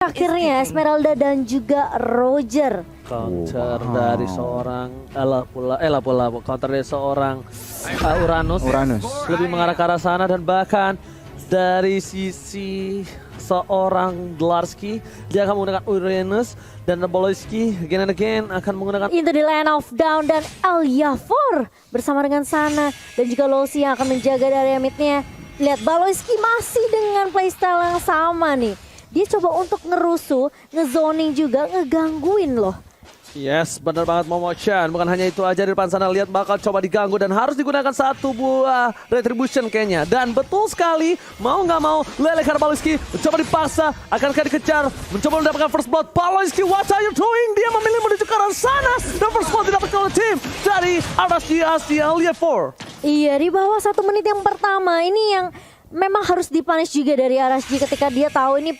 Akhirnya Esmeralda dan juga Roger. Counter dari seorang counter dari seorang Uranus. Lebih mengarah ke arah sana, dan bahkan dari sisi seorang Dlarsky dia akan menggunakan Uranus, dan Bolowski again and again akan menggunakan Into the Land of Down dan Alyafor bersama dengan Sana dan juga Losi yang akan menjaga dari midnya. Lihat Bolowski masih dengan playstyle yang sama nih. Dia coba untuk ngerusuh, ngezoning juga, ngegangguin loh. Yes, benar banget Momo-chan. Bukan hanya itu aja, di depan sana lihat bakal coba diganggu dan harus digunakan satu buah retribution kayaknya. Dan betul sekali, mau nggak mau Lele Karbalowski mencoba dipaksa, akankah dikejar, mencoba mendapatkan first blood. Balowski, what are you doing? Dia memilih menuju ke arah sana, dan first blood didapatkan oleh tim dari RSG Asia Alyafor. Iya, di bawah 1 menit yang pertama ini yang memang harus dipunish juga dari RSG ketika dia tahu ini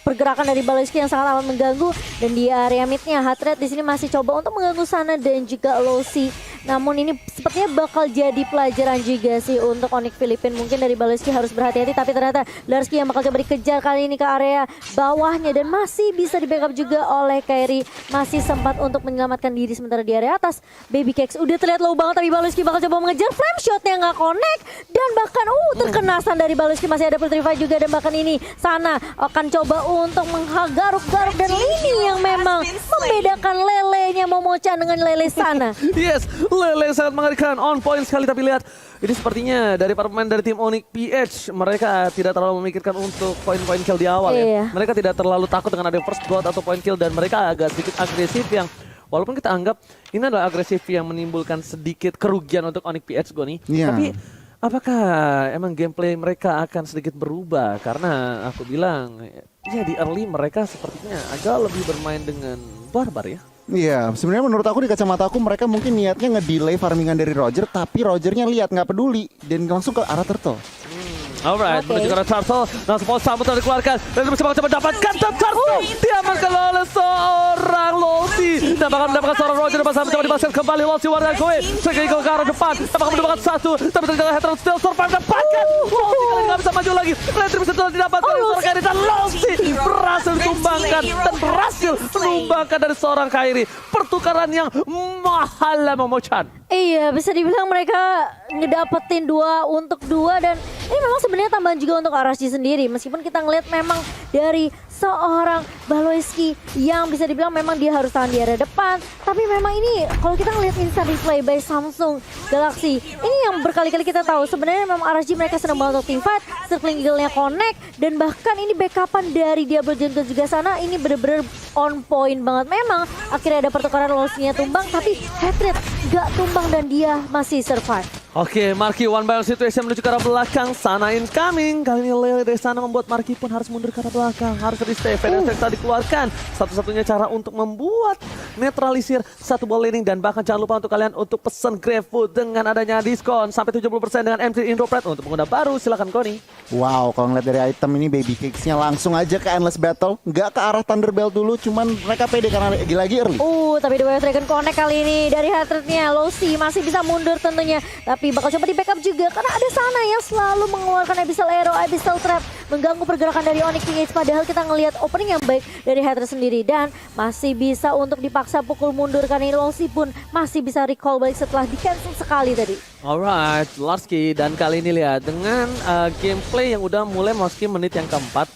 pergerakan dari Balowski yang sangat amat mengganggu, dan di area midnya Hatred di sini masih coba untuk mengganggu Sana dan juga Losi. Namun ini sepertinya bakal jadi pelajaran juga sih untuk Onyx Philippines. Mungkin dari Balowski harus berhati-hati, tapi ternyata Dlarsky yang bakal coba dikejar kali ini ke area bawahnya, dan masih bisa di backup juga oleh Kairi. Masih sempat untuk menyelamatkan diri, sementara di area atas Baby Cakes udah terlihat low banget, tapi Balowski bakal coba mengejar, flame shotnya nggak connect, dan bahkan terkenasan dari Balowski. Masih ada Petrify juga, dan bahkan ini Sana akan coba untuk menggaruk-garuk, dan ini yang memang membedakan lelenya Momo-chan dengan lele Sana. Yes, Lele sangat mengerikan, on point sekali, tapi lihat ini sepertinya dari para pemain dari tim Onyx PH, mereka tidak terlalu memikirkan untuk poin-poin kill di awal ya. Mereka tidak terlalu takut dengan ada first blood atau point kill, dan mereka agak sedikit agresif yang walaupun kita anggap ini adalah agresif yang menimbulkan sedikit kerugian untuk Onyx PH nih. Tapi apakah emang gameplay mereka akan sedikit berubah? Karena aku bilang ya di early mereka sepertinya agak lebih bermain dengan barbar ya. Iya, sebenarnya menurut aku di kacamata aku mereka mungkin niatnya ngedelay farmingan dari Roger, tapi Rogernya lihat nggak peduli dan langsung ke arah turtle. Alright, menuju ke arah turtle, langsung pos sambut dikeluarkan, dan coba dapatkan turtle. Diamankan oleh seorang Losi, dan bahkan mendapatkan seorang Roger, dan bersama coba dibaskan kembali Losi warna kowe. Sekali ke arah depan, apakah mendapatkan satu, tapi ternyata Hatred still survive, dapatkan. Losi kali nggak bisa maju lagi, retribusi telah didapatkan oleh seorang Kairi, dan Losi berhasil ditumbangkan dan berhasil menumbangkan dari seorang Kairi. Pertukaran yang mahal lah Momo-chan. Iya, bisa dibilang mereka ngedapetin 2 untuk 2, dan ini memang sebenarnya tambahan juga untuk RSG sendiri. Meskipun kita ngeliat memang dari seorang Balowski yang bisa dibilang memang dia harus tahan di area depan, tapi memang ini kalau kita ngeliat instant replay by Samsung Galaxy, ini yang berkali-kali kita tahu sebenarnya memang RSG mereka senang banget untuk teamfight, circling eagle-nya connect, dan bahkan ini backupan dari Diablo Jungle juga Sana ini bener-bener on point banget. Memang akhirnya ada pertukaran, Losi-nya tumbang, tapi Hatred gak tumbang dan dia masih survive. Oke, Marky one by one situation menuju ke arah belakang. Sana incoming. Kali ini Lele dari sana membuat Marky pun harus mundur ke arah belakang. Harus di-stay. Fedefekta dikeluarkan. Satu-satunya cara untuk membuat netralisir satu ball laning. Dan bahkan jangan lupa untuk kalian untuk pesen GrabFood dengan adanya diskon sampai 70% dengan MC Indropret. Untuk pengguna baru silakan Koni. Wow, kalau ngeliat dari item ini Baby Cakes-nya langsung aja ke Endless Battle. Nggak ke arah Thunderbelt dulu, cuman mereka pede karena lagi early. Tapi The Wild Dragon connect kali ini dari Hatrednya. Losi masih bisa mundur tentunya, tapi bakal coba di backup juga karena ada Sana yang selalu mengeluarkan Abyssal Arrow, Abyssal Trap, mengganggu pergerakan dari Onyx PH. Padahal kita ngelihat opening yang baik dari Hatred sendiri, dan masih bisa untuk dipaksa pukul mundur karena Losi pun masih bisa recall balik setelah di cancel sekali tadi. Alright, Dlarsky, dan kali ini lihat dengan gameplay yang udah mulai masukin menit yang keempat,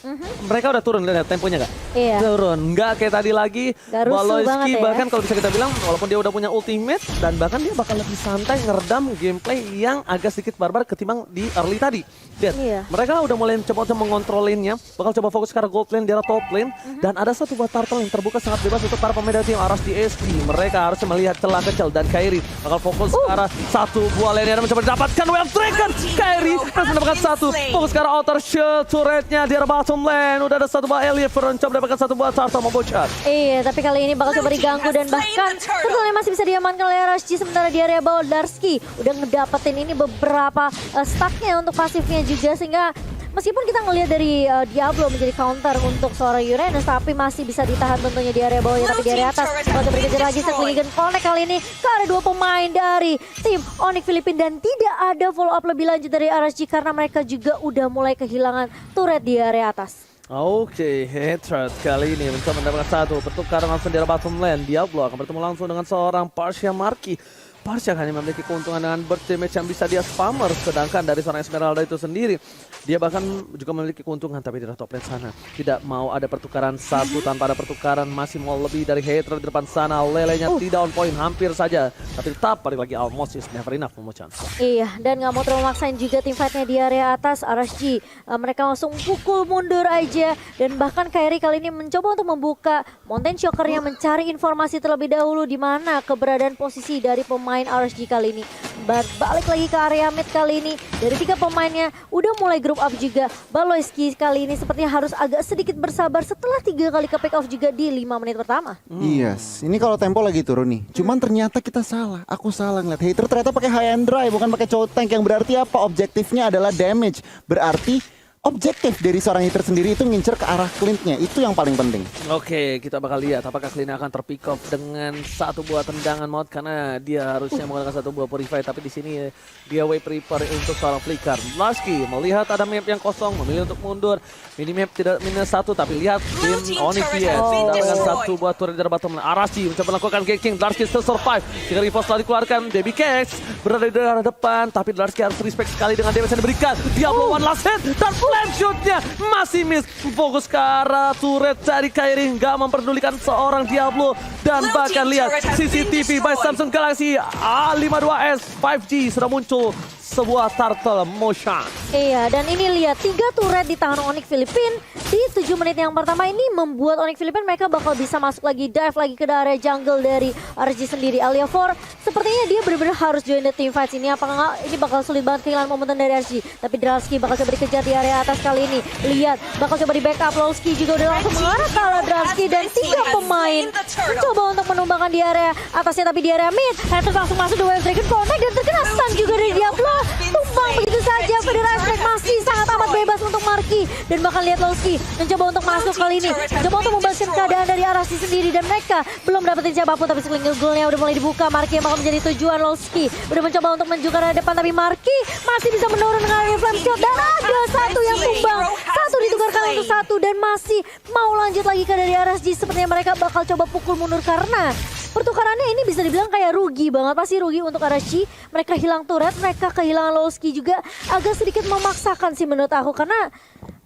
mereka udah turun, lihat temponya gak? Iya. Turun, nggak kayak tadi lagi. Balowski bahkan kalau bisa kita bilang, walaupun dia udah punya ultimate, dan bahkan dia bakal lebih santai ngeredam gameplay yang agak sedikit barbar ketimbang di early tadi. Lihat, mereka udah mulai coba untuk mengontrol lane-nya, bakal coba fokus ke arah gold lane, di arah top lane, dan ada satu buah turtle yang terbuka sangat bebas untuk para pemain dari tim RSG SG. Mereka harus melihat celah kecil, dan Kairi bakal fokus ke arah satu buah lane yang mencoba didapatkan Wild Dragon. Kairi harus mendapatkan satu, fokus ke arah outer shield turretnya di arah bottom lane. Udah ada satu buah Alyafor, coba mendapatkan satu buah turtle Momo-chan. Iya, tapi kali ini bakal coba diganggu, dan bahkan turtle masih bisa diamankan oleh RSG. Sementara di area bawah Dlarsky udah ngedapetin ini beberapa stacknya untuk pasifnya juga, sehingga meskipun kita ngelihat dari Diablo menjadi counter untuk seorang Uranus, tapi masih bisa ditahan tentunya di area bawahnya. Tapi di area atas kalau berkejar lagi Seklingan connect kali ini ke arah 2 pemain dari tim Onyx Philippines, dan tidak ada follow up lebih lanjut dari RSG karena mereka juga udah mulai kehilangan turret di area atas. Oke, Hatred kali ini mencoba mendapatkan satu pertukaran langsung di bottom lane. Diablo akan bertemu langsung dengan seorang Parsia Marky. Parsia hanya memiliki keuntungan dengan burst damage yang bisa dia spammer, sedangkan dari seorang Esmeralda itu sendiri dia bahkan juga memiliki keuntungan, tapi di top lane sana tidak mau ada pertukaran satu. Tanpa ada pertukaran masih mau lebih dari Hatred di depan sana. Lelenya tidak on point hampir saja, tapi tetap balik lagi almost is never enough Momo-chan. Iya, dan nggak mau terlalu maksain juga tim fightnya di area atas. RSG mereka langsung pukul mundur aja, dan bahkan Kairi kali ini mencoba untuk membuka Mountain Shocker-nya, mencari informasi terlebih dahulu di mana keberadaan posisi dari pemain RSG kali ini. Balik lagi ke area mid kali ini, dari 3 pemainnya udah mulai group up juga. Baloyski kali ini sepertinya harus agak sedikit bersabar setelah 3 kali ke pick off juga di 5 menit pertama. Yes, ini kalau tempo lagi turun nih. Cuman ternyata kita salah. Aku salah ngeliat Hater ternyata pakai high and dry, bukan pakai chow tank. Yang berarti apa? Objektifnya adalah damage. Berarti objektif dari seorang Hater sendiri itu ngincer ke arah Clint-nya. Itu yang paling penting. Oke, kita bakal lihat apakah Clint akan terpick off dengan satu buah tendangan mod, karena dia harusnya menggunakan satu buah purify, tapi di sini dia way prepare untuk seorang flicker. Lasky melihat ada map yang kosong, memilih untuk mundur. Minimap tidak -1, tapi lihat tim Onyx PS dengan satu buah turret dari bottom lane. Arashi mencoba melakukan ganking. Lasky still survive. Jika repost telah dikeluarkan, Baby Kex berada di arah depan, tapi Lasky harus respect sekali dengan damage yang diberikan. Diablo one last hit dan flame shootnya masih miss. Fokus ke arah turret dari Kairi, nggak memperdulikan seorang Diablo. Dan bahkan lihat CCTV by Samsung Galaxy A52s 5G sudah muncul sebuah turtle motion. Iya, dan ini lihat 3 turret di tangan Onyx Philippines di 7 menit yang pertama ini membuat Onyx Philippines mereka bakal bisa masuk lagi, dive lagi ke area jungle dari RSG sendiri. Alia 4 sepertinya dia benar-benar harus join the team fight ini. Apakah nggak ini bakal sulit banget kehilangan momentum dari RSG, tapi Dralski bakal coba dikejar di area atas kali ini. Lihat, bakal coba di backup. Lowski juga udah langsung mengarah ke arah Dralski, dan 3 pemain mencoba untuk menumbangkan di area atasnya, tapi di area mid Hatter langsung masuk the wave dragon connect dan terkena stun juga dari Diablo. Tumbang begitu saja. Federal Strike masih sangat amat bebas untuk Marky, dan bahkan lihat Lowski mencoba untuk masuk kali ini, mencoba untuk membalaskan keadaan dari Arashi sendiri, dan mereka belum dapetin siapapun, tapi single goalnya udah mulai dibuka. Marky yang bakal menjadi tujuan. Lowski udah mencoba untuk maju ke arah depan, tapi Marky masih bisa menurun dengan area flame shot, dan ada satu yang tumbang, satu ditukarkan untuk satu, dan masih mau lanjut lagi ke dari RSG. Sepertinya mereka bakal coba pukul mundur karena pertukarannya ini bisa dibilang kayak rugi banget. Pasti rugi untuk RSG. Mereka hilang turret, mereka kehilangan Lowski juga. Agak sedikit memaksakan sih menurut aku, karena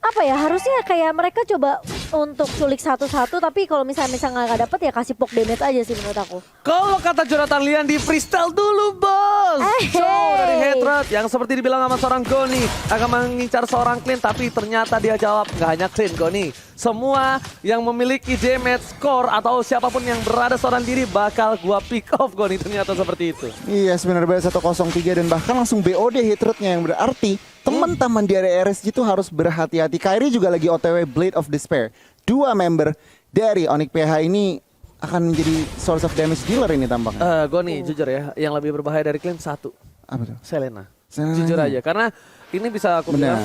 apa ya, harusnya kayak mereka coba untuk culik satu-satu, tapi kalau misalnya nggak dapet ya kasih poke damage aja sih menurut aku. Kalau kata Jonathan Lian, di freestyle dulu bos. So dari Hatred yang seperti dibilang sama seorang Goni akan mengincar seorang Clint, tapi ternyata dia jawab nggak hanya Clint, Goni. Semua yang memiliki damage score atau siapapun yang berada seorang diri bakal gua pick off, Goni. Ternyata seperti itu. Iya, sebenarnya 103 dan bahkan langsung BOD Hatrednya, yang berarti teman-teman di area RSG itu harus berhati-hati. Kairi juga lagi OTW Blade of Despair. 2 member dari Onyx PH ini akan menjadi source of damage dealer ini tampaknya. Goni, jujur ya, yang lebih berbahaya dari Clint satu. Apa tuh? Selena. Selena. Jujur aja, karena ini bisa aku bilang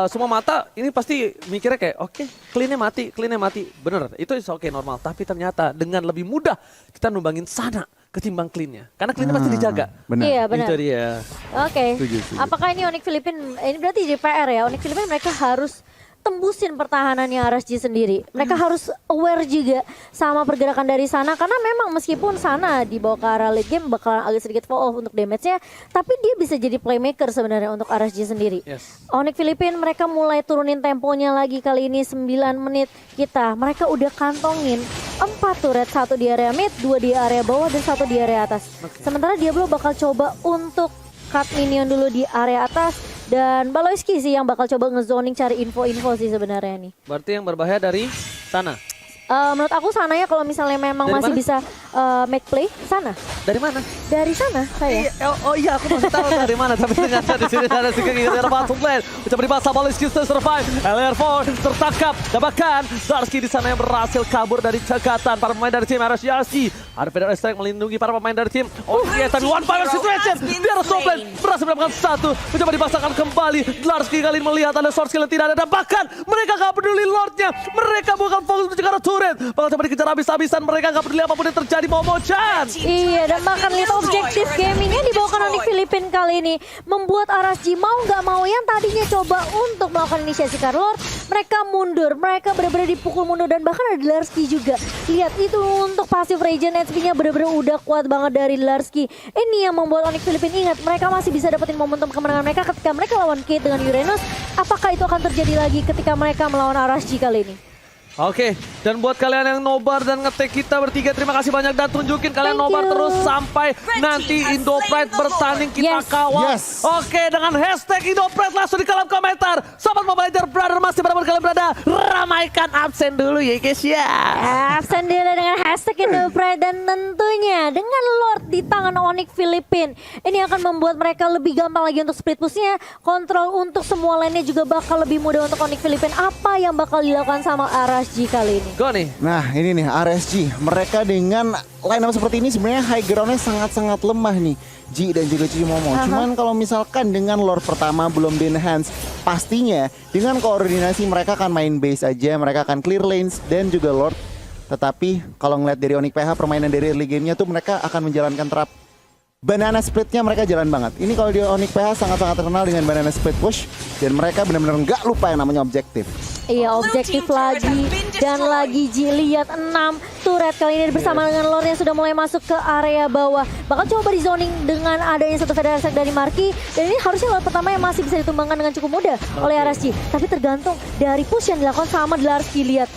semua mata ini pasti mikirnya kayak oke, Clint-nya mati. Bener, itu oke normal. Tapi ternyata dengan lebih mudah kita numbangin sana ketimbang Clint-nya. Karena Clint-nya pasti dijaga. Benar. Iya, benar. Itu dia. Oke. Setuju. Apakah ini Onyx Philippines, ini berarti jadi PR ya. Onyx Philippines mereka harus tembusin pertahanannya RSG sendiri. Mereka harus aware juga sama pergerakan dari sana, karena memang meskipun sana dibawa ke arah late game bakalan agak sedikit fall off untuk damage-nya, tapi dia bisa jadi playmaker sebenarnya untuk RSG sendiri. Yes. Onyx Philippines mereka mulai turunin temponya lagi kali ini. 9 menit mereka udah kantongin 4 turret, 1 di area mid, 2 di area bawah, dan 1 di area atas. Sementara Diablo bakal coba untuk cut minion dulu di area atas, dan Baloyski sih yang bakal coba ngezoning cari info-info sih sebenarnya nih. Berarti yang berbahaya dari sana. Menurut aku sananya kalau misalnya memang Dari masih mana? bisa make play sana. Dari mana? Dari sana saya. Iya, aku masih tahu dari mana. Tapi ternyata di sini ada si kaki dari bottom lane. Coba dibahas Baloyski survive. LR4 tertangkap. Dan bahkan Darski di sana yang berhasil kabur dari cekatan para pemain dari tim RSG. Ada Federal Strike melindungi para pemain dari tim. Oh iya, tapi one fire situation. Di atas top lane berhasil mendapatkan satu. Mencoba dipasangkan kembali. Darski kali ini melihat ada sword skill yang tidak ada. Dan bahkan mereka gak peduli Lordnya. Mereka bukan fokus mencegah turret. Bakal coba dikejar habis-habisan. Mereka gak peduli apapun yang terjadi. Momo-chan. Iya, dan bahkan lihat objektif gaming yang dibawakan Onyx Philippines kali ini membuat RSG mau nggak mau yang tadinya coba untuk melakukan inisiasi Carlord, mereka mundur, mereka benar-benar dipukul mundur dan bahkan ada Larski juga. Lihat itu untuk pasif regen HP-nya benar-benar udah kuat banget dari Larski. Ini yang membuat Onyx Philippines ingat mereka masih bisa dapetin momentum kemenangan mereka ketika mereka lawan Kate dengan Uranus. Apakah itu akan terjadi lagi ketika mereka melawan RSG kali ini? Oke, dan buat kalian yang nobar dan ngetek kita bertiga, terima kasih banyak dan tunjukin kalian Thank nobar you. terus sampai nanti Indopride bertanding kita Yes. kawal. Yes. Oke, dengan hashtag Indopride langsung di kolom komentar. Sobat Mobile Legends Brother masih berapa kalian berada? Ramaikan absen dulu ya guys ya. Absen dulu dengan hashtag Indopride dan tentunya dengan Lord di tangan Onyx Philippines. Ini akan membuat mereka lebih gampang lagi untuk split pushnya. Kontrol untuk semua lainnya juga bakal lebih mudah untuk Onyx Philippines. Apa yang bakal dilakukan sama RSG kali ini? Go nih. Nah ini nih RSG, mereka dengan line up seperti ini sebenarnya high groundnya sangat-sangat lemah nih. Ji dan juga Cici Momo. Cuman kalau misalkan dengan lore pertama belum di enhance, pastinya dengan koordinasi mereka akan main base aja, mereka akan clear lanes dan juga lord. Tetapi kalau ngeliat dari Onyx PH permainan dari early game-nya tuh mereka akan menjalankan trap. Banana split-nya mereka jalan banget. Ini kalau di Onyx PH sangat-sangat terkenal dengan banana split push dan mereka benar-benar nggak lupa yang namanya objektif. Iya, objektif lagi dan lagi Ji. Lihat 6 turret kali ini bersama dengan Lord yang sudah mulai masuk ke area bawah. Bahkan coba di zoning dengan adanya satu federasi dari Marky. Dan ini harusnya Lord pertama yang masih bisa ditumbangkan dengan cukup mudah oleh RSG. Tapi tergantung dari push yang dilakukan sama Larski. Lihat.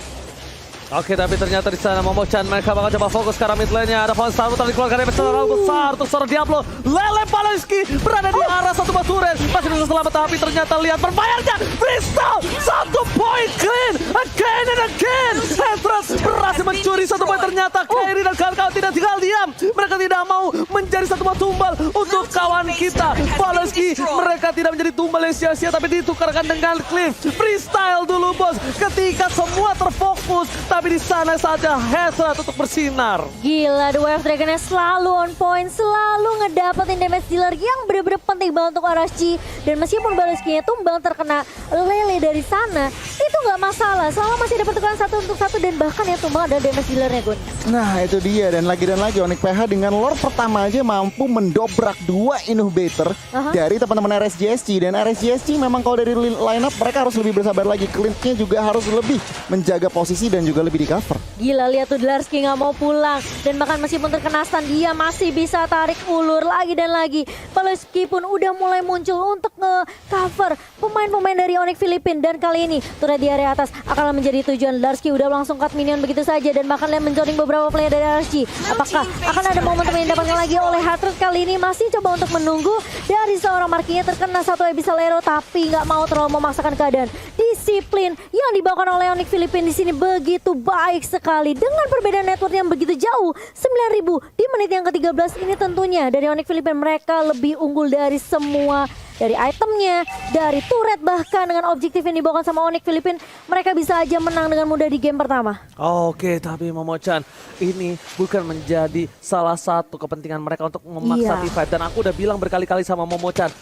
Oke, tapi ternyata di sana Momo-chan mereka bakal coba fokus ke arah mid lane-nya. Ada Von Star putar dikeluarkan dari terlalu besar untuk seorang Diablo. Lele Paleski berada di arah satu baturan. Masih bisa selamat tapi ternyata lihat berbayarnya. Bristol 1 poin clean. Again and again. Hendras berhasil mencuri 1 poin ternyata. Kairi dan kawan-kawan tidak tinggal diam. Mereka tidak mau menjadi satu buah tumbal untuk kawan kita. Paleski mereka tidak menjadi tumbal yang sia-sia tapi ditukarkan dengan Cliff. Freestyle dulu bos. Ketika semua terfokus. Tapi di sana saja Hazard untuk bersinar. Gila, The Way of Dragon-nya selalu on point, selalu ngedapetin damage dealer yang bener-bener penting banget untuk RSG. Dan meskipun Baleski-nya tumbang terkena lele dari sana, itu nggak masalah. Selama masih ada pertukaran 1 untuk 1 dan bahkan yang tumbang ada damage dealer-nya, Gun. Nah itu dia dan lagi Onyx PH dengan lore pertama aja mampu mendobrak 2 inhibitor dari teman-teman RSGSG. Dan RSGSG memang kalau dari line up mereka harus lebih bersabar lagi. Clint-nya juga harus lebih menjaga posisi dan juga lebih di cover. Gila, lihat tuh Larski nggak mau pulang. Dan bahkan meskipun terkena stun, dia masih bisa tarik ulur lagi dan lagi. Paleski pun udah mulai muncul untuk nge-cover pemain-pemain dari Onyx Philippines. Dan kali ini turret di area atas akan menjadi tujuan. Larski udah langsung cut minion begitu saja. Dan bahkan dia menjoning beberapa player dari RSG. Apakah akan ada momentum yang didapatkan lagi oleh Hatred kali ini? Masih coba untuk menunggu dari seorang Markinya terkena satu Abyssal Arrow. Tapi nggak mau terlalu memaksakan keadaan. Disiplin yang dibawakan oleh Onyx Philippines di sini begitu baik sekali dengan perbedaan network yang begitu jauh 9.000 di menit yang ke-13 ini. Tentunya dari Onyx Philippines mereka lebih unggul dari semua, dari itemnya, dari turret, bahkan dengan objektif yang dibawakan sama Onyx Philippines mereka bisa aja menang dengan mudah di game pertama. Oke, tapi Momo-chan ini bukan menjadi salah satu kepentingan mereka untuk memaksa T5 dan aku udah bilang berkali-kali sama Momo-chan,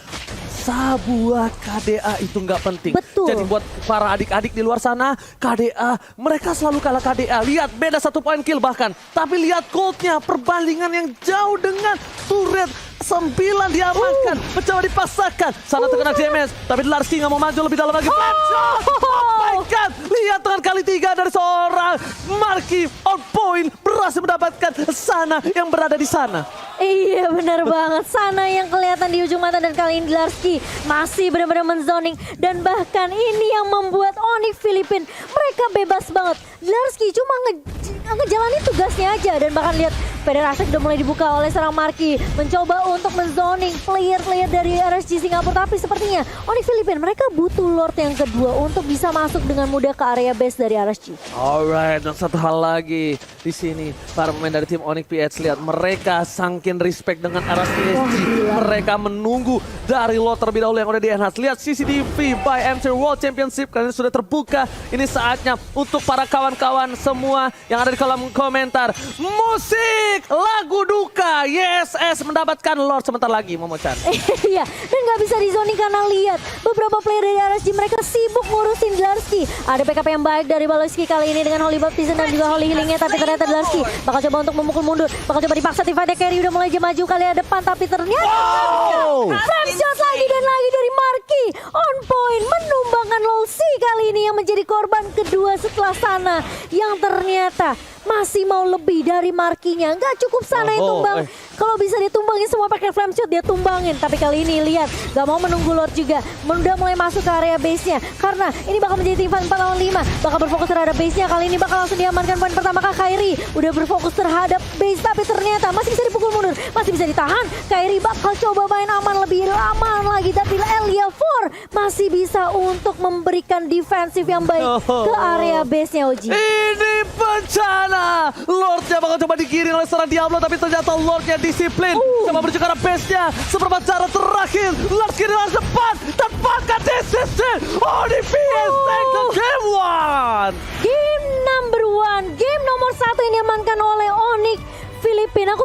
sebuah KDA itu nggak penting. Betul. Jadi buat para adik-adik di luar sana, KDA mereka selalu kalah KDA. Lihat beda 1 poin kill bahkan. Tapi lihat goldnya, perbandingan yang jauh dengan turret 9 diamankan, mencoba dipaksakan. Sana terkena damage, tapi Larski nggak mau maju lebih dalam lagi. Headshot! Oh my god, lihat dengan kali 3 dari seorang Marky on point berhasil mendapatkan sana yang berada di sana. Iya, benar banget. Sana yang kelihatan di ujung mata dan kali ini Larski masih benar-benar menzoning. Dan bahkan ini yang membuat Onyx Philippines mereka bebas banget. Larski cuma ngejalanin tugasnya aja. Dan bahkan lihat Federasi udah mulai dibuka oleh seorang Marky. Mencoba untuk menzoning player-player dari RSG Singapura. Tapi sepertinya Onyx Philippines mereka butuh Lord yang kedua untuk bisa masuk dengan mudah ke area base dari RSG. Alright, dan satu hal lagi di sini para pemain dari tim Onyx PH, lihat mereka sangkin respect dengan RSGSG. Mereka menunggu dari lot terlebih dahulu yang udah di-enhance. Lihat CCTV by MC World Championship kali ini sudah terbuka. Ini saatnya untuk para kawan-kawan semua yang ada di kolom komentar. Musik lagu duka YSS mendapatkan Lord sebentar lagi, Momo-chan. Iya, dan nggak bisa di zoning karena lihat beberapa player dari RSG mereka sibuk ngurusin Dlarsky. Ada backup yang baik dari Baloyski kali ini dengan Holy Baptism dan juga Holy Healingnya, tapi ternyata Dlarsky bakal coba untuk memukul mundur, bakal coba dipaksa Tivide Carry udah mulai maju kali ya depan, tapi ternyata frame shot lagi dan lagi dari Marky on point menumbangkan Lolsi kali ini yang menjadi korban kedua setelah Sana yang ternyata masih mau lebih dari Markinya. Nggak cukup Sana yang tumbang. Kalau bisa ditumbangin semua pakai flame shot dia tumbangin. Tapi kali ini lihat gak mau menunggu Lord juga. Udah mulai masuk ke area base-nya. Karena ini bakal menjadi tim fight 4 lawan 5. Bakal berfokus terhadap base-nya. Kali ini bakal langsung diamankan poin pertama kah Kairi. Udah berfokus terhadap base tapi ternyata masih bisa dipukul mundur. Masih bisa ditahan. Kairi bakal coba main aman lebih lama lagi. Tapi Elia 4 masih bisa untuk memberikan defensif yang baik ke area base-nya Oji. Ini bencana. Lordnya bakal coba digiring oleh seorang Diablo, tapi ternyata Lordnya disiplin. Coba menuju ke arah base-nya. Seperempat cara terakhir. Lord kiri lawan depan. Tepakan decision. ODPS take the game one. Game number 1. Game nomor 1 yang diamankan oleh Onyx Filipina.